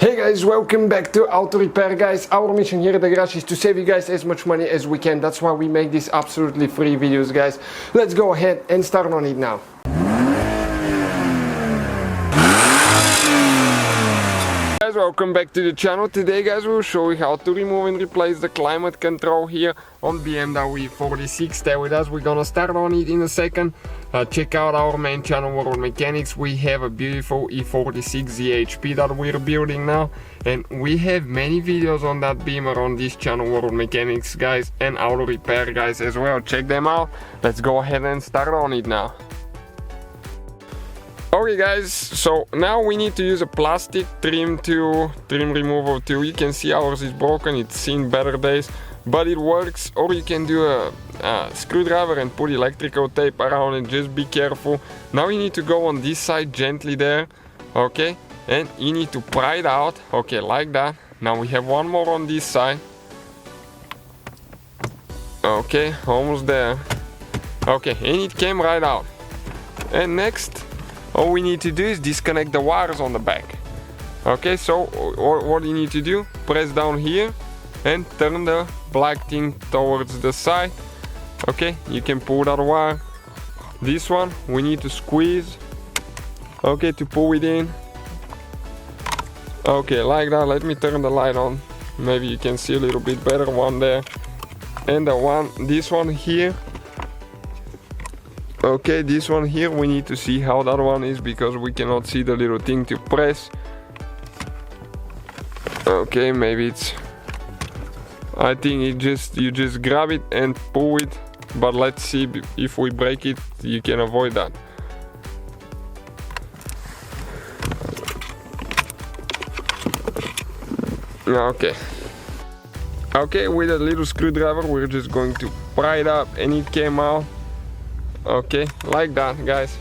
Hey guys, welcome back to Auto Repair, guys. Our mission here at the garage is to save you guys as much money as we can. That's why we make these absolutely free videos, guys. Let's go ahead and start on it now. Guys, welcome back to the channel. Today, guys, we'll show you how to remove and replace the climate control here on BMW E46. Stay with us, we're gonna start on it in a second. Check out our main channel, World Mechanics. We have a beautiful E46 ZHP that we're building now, and we have many videos on that beamer on this channel, World Mechanics, guys, and Auto Repair, guys, as well. Check them out. Let's go ahead and start on it now. Okay guys, so now we need to use a plastic trim removal tool. You can see ours is broken, it's seen better days, but it works. Or you can do a screwdriver and put electrical tape around it. Just be careful. Now you need to go on this side gently there, okay, and you need to pry it out, okay, like that. Now we have one more on this side, okay, almost there, okay, and it came right out. And next, all we need to do is disconnect the wires on the back. Okay, so what you need to do, press down here and turn the black thing towards the side. Okay, you can pull that wire. This one we need to squeeze, okay, to pull it in. Okay, like that. Let me turn the light on, maybe you can see a little bit better. One there, and this one here. Okay, this one here, we need to see how that one is because we cannot see the little thing to press. Okay, maybe it's, I think you just grab it and pull it, but let's see if we break it. You can avoid that. Okay, with a little screwdriver we're just going to pry it up, and it came out. Okay, like that, guys.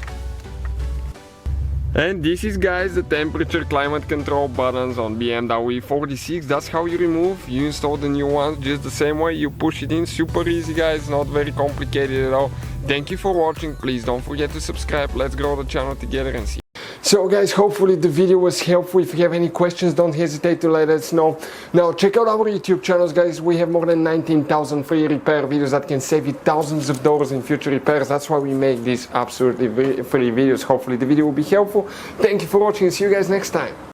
And this is, guys, the temperature climate control buttons on BMW E46. That's how you remove. You install the new ones just the same way. You push it in, super easy, guys, not very complicated at all. Thank you for watching. Please don't forget to subscribe. Let's grow the channel together and see. So guys, hopefully the video was helpful. If you have any questions, don't hesitate to let us know. Now check out our YouTube channels, guys. We have more than 19,000 free repair videos that can save you thousands of dollars in future repairs. That's why we make these absolutely free videos. Hopefully the video will be helpful. Thank you for watching and see you guys next time.